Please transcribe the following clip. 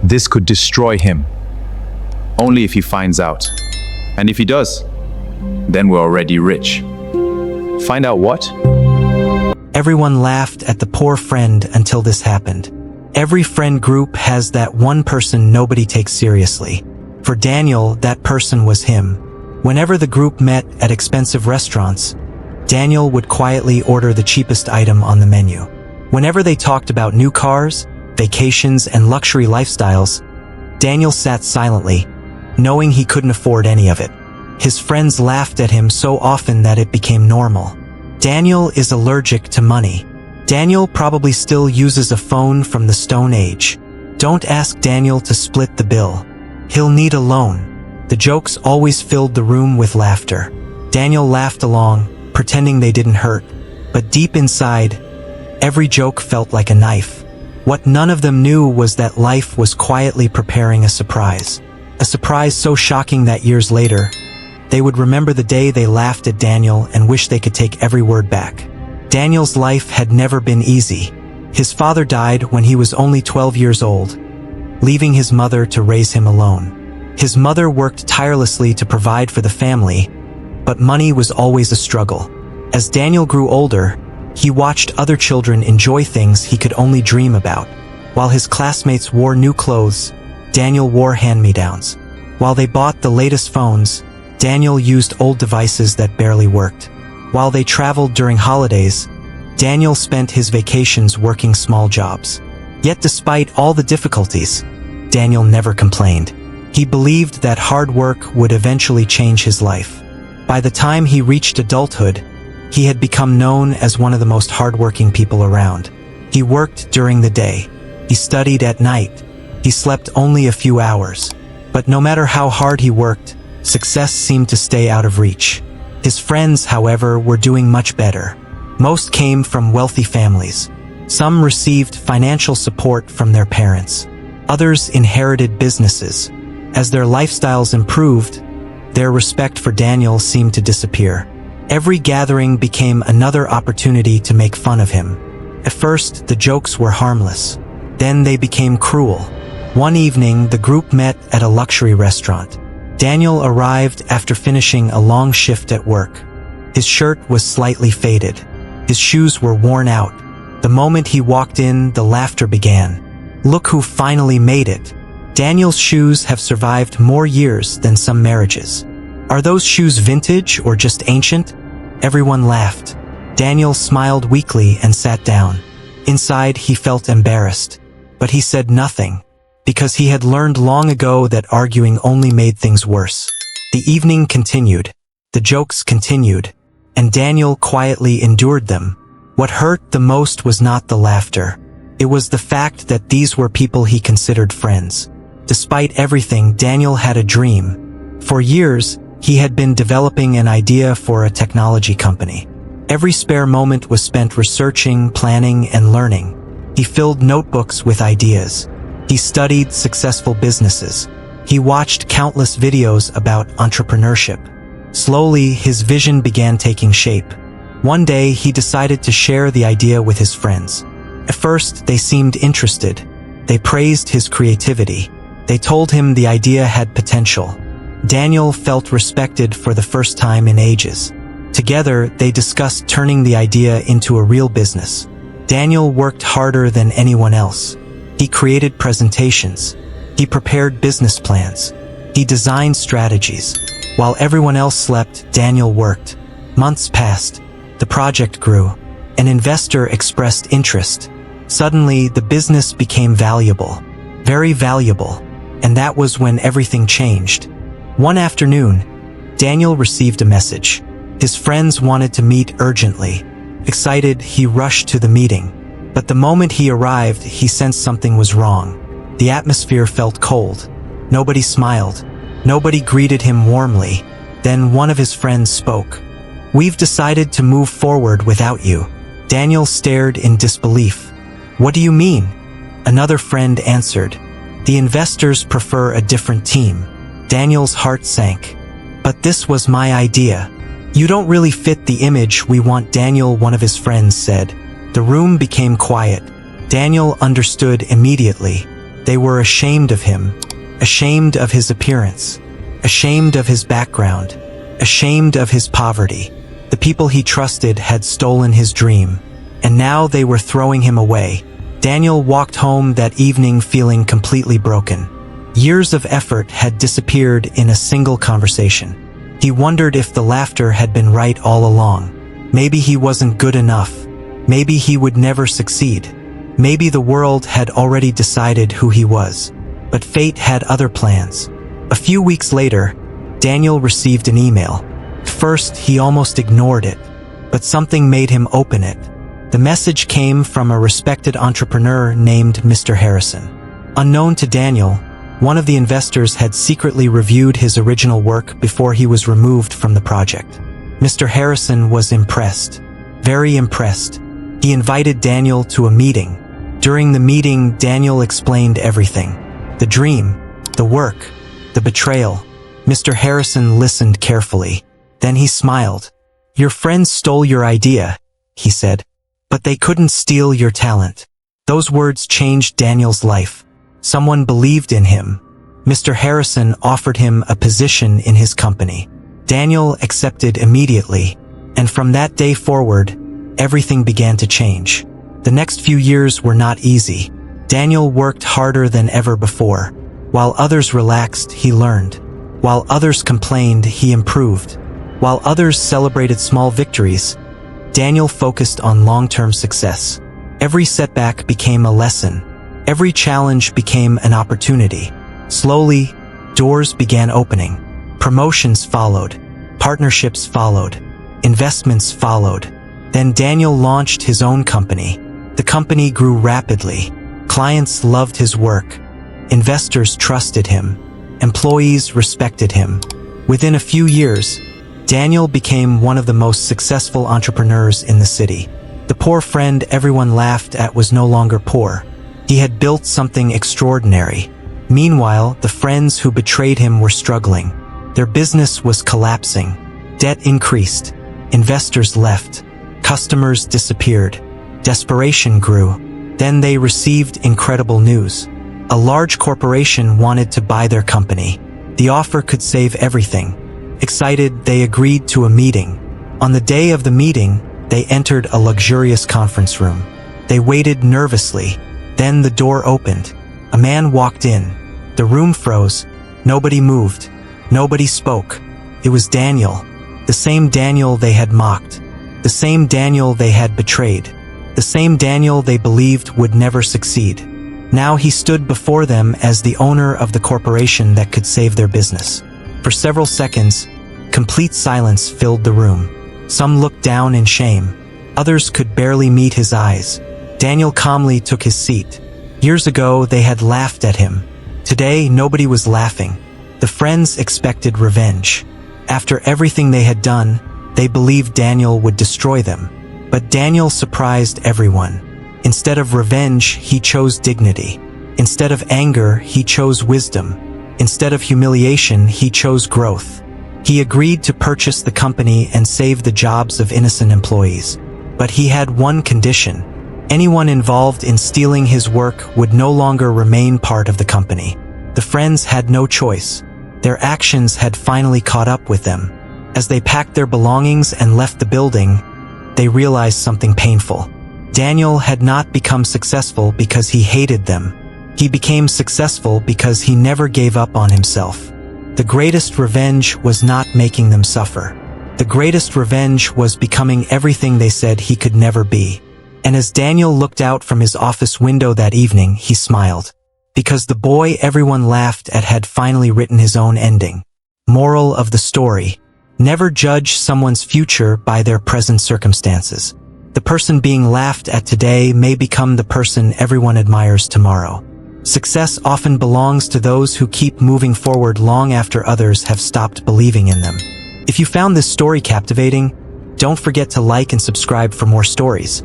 This could destroy him. Only if he finds out. And if he does, then we're already rich. Find out what? Everyone laughed at the poor friend until this happened. Every friend group has that one person nobody takes seriously. For Daniel, that person was him. Whenever the group met at expensive restaurants, Daniel would quietly order the cheapest item on the menu. Whenever they talked about new cars, vacations, and luxury lifestyles, Daniel sat silently, knowing he couldn't afford any of it. His friends laughed at him so often that it became normal. Daniel is allergic to money. Daniel probably still uses a phone from the Stone Age. Don't ask Daniel to split the bill. He'll need a loan. The jokes always filled the room with laughter. Daniel laughed along, pretending they didn't hurt. But deep inside, every joke felt like a knife. What none of them knew was that life was quietly preparing a surprise. A surprise so shocking that years later, they would remember the day they laughed at Daniel and wish they could take every word back. Daniel's life had never been easy. His father died when he was only 12 years old, leaving his mother to raise him alone. His mother worked tirelessly to provide for the family, but money was always a struggle. As Daniel grew older, he watched other children enjoy things he could only dream about. While his classmates wore new clothes, Daniel wore hand-me-downs. While they bought the latest phones, Daniel used old devices that barely worked. While they traveled during holidays, Daniel spent his vacations working small jobs. Yet despite all the difficulties, Daniel never complained. He believed that hard work would eventually change his life. By the time he reached adulthood, he had become known as one of the most hardworking people around. He worked during the day. He studied at night. He slept only a few hours. But no matter how hard he worked, success seemed to stay out of reach. His friends, however, were doing much better. Most came from wealthy families. Some received financial support from their parents. Others inherited businesses. As their lifestyles improved, their respect for Daniel seemed to disappear. Every gathering became another opportunity to make fun of him. At first, the jokes were harmless. Then they became cruel. One evening, the group met at a luxury restaurant. Daniel arrived after finishing a long shift at work. His shirt was slightly faded. His shoes were worn out. The moment he walked in, the laughter began. Look who finally made it. Daniel's shoes have survived more years than some marriages. Are those shoes vintage or just ancient? Everyone laughed. Daniel smiled weakly and sat down. Inside, he felt embarrassed. But he said nothing, because he had learned long ago that arguing only made things worse. The evening continued. The jokes continued. And Daniel quietly endured them. What hurt the most was not the laughter. It was the fact that these were people he considered friends. Despite everything, Daniel had a dream. For years, he had been developing an idea for a technology company. Every spare moment was spent researching, planning, and learning. He filled notebooks with ideas. He studied successful businesses. He watched countless videos about entrepreneurship. Slowly, his vision began taking shape. One day, he decided to share the idea with his friends. At first, they seemed interested. They praised his creativity. They told him the idea had potential. Daniel felt respected for the first time in ages. Together, they discussed turning the idea into a real business. Daniel worked harder than anyone else. He created presentations. He prepared business plans. He designed strategies. While everyone else slept, Daniel worked. Months passed. The project grew. An investor expressed interest. Suddenly, the business became valuable. Very valuable. And that was when everything changed. One afternoon, Daniel received a message. His friends wanted to meet urgently. Excited, he rushed to the meeting. But the moment he arrived, he sensed something was wrong. The atmosphere felt cold. Nobody smiled. Nobody greeted him warmly. Then one of his friends spoke. "We've decided to move forward without you." Daniel stared in disbelief. "What do you mean?" Another friend answered. "The investors prefer a different team." Daniel's heart sank. "But this was my idea." "You don't really fit the image we want, Daniel," one of his friends said. The room became quiet. Daniel understood immediately. They were ashamed of him, ashamed of his appearance, ashamed of his background, ashamed of his poverty. The people he trusted had stolen his dream, and now they were throwing him away. Daniel walked home that evening feeling completely broken. Years of effort had disappeared in a single conversation. He wondered if the laughter had been right all along. Maybe he wasn't good enough. Maybe he would never succeed. Maybe the world had already decided who he was. But fate had other plans. A few weeks later, Daniel received an email. At first, he almost ignored it, but something made him open it. The message came from a respected entrepreneur named Mr. Harrison. Unknown to Daniel, one of the investors had secretly reviewed his original work before he was removed from the project. Mr. Harrison was impressed, very impressed. He invited Daniel to a meeting. During the meeting, Daniel explained everything. The dream, the work, the betrayal. Mr. Harrison listened carefully. Then he smiled. "Your friends stole your idea," he said, "but they couldn't steal your talent." Those words changed Daniel's life. Someone believed in him. Mr. Harrison offered him a position in his company. Daniel accepted immediately, and from that day forward, everything began to change. The next few years were not easy. Daniel worked harder than ever before. While others relaxed, he learned. While others complained, he improved. While others celebrated small victories, Daniel focused on long-term success. Every setback became a lesson. Every challenge became an opportunity. Slowly, doors began opening. Promotions followed. Partnerships followed. Investments followed. Then Daniel launched his own company. The company grew rapidly. Clients loved his work. Investors trusted him. Employees respected him. Within a few years, Daniel became one of the most successful entrepreneurs in the city. The poor friend everyone laughed at was no longer poor. He had built something extraordinary. Meanwhile, the friends who betrayed him were struggling. Their business was collapsing. Debt increased. Investors left. Customers disappeared. Desperation grew. Then they received incredible news. A large corporation wanted to buy their company. The offer could save everything. Excited, they agreed to a meeting. On the day of the meeting, they entered a luxurious conference room. They waited nervously. Then the door opened. A man walked in. The room froze. Nobody moved. Nobody spoke. It was Daniel. The same Daniel they had mocked. The same Daniel they had betrayed. The same Daniel they believed would never succeed. Now he stood before them as the owner of the corporation that could save their business. For several seconds, complete silence filled the room. Some looked down in shame. Others could barely meet his eyes. Daniel calmly took his seat. Years ago, they had laughed at him. Today, nobody was laughing. The friends expected revenge. After everything they had done, they believed Daniel would destroy them. But Daniel surprised everyone. Instead of revenge, he chose dignity. Instead of anger, he chose wisdom. Instead of humiliation, he chose growth. He agreed to purchase the company and save the jobs of innocent employees. But he had one condition. Anyone involved in stealing his work would no longer remain part of the company. The friends had no choice. Their actions had finally caught up with them. As they packed their belongings and left the building, they realized something painful. Daniel had not become successful because he hated them. He became successful because he never gave up on himself. The greatest revenge was not making them suffer. The greatest revenge was becoming everything they said he could never be. And as Daniel looked out from his office window that evening, he smiled. Because the boy everyone laughed at had finally written his own ending. Moral of the story: never judge someone's future by their present circumstances. The person being laughed at today may become the person everyone admires tomorrow. Success often belongs to those who keep moving forward long after others have stopped believing in them. If you found this story captivating, don't forget to like and subscribe for more stories.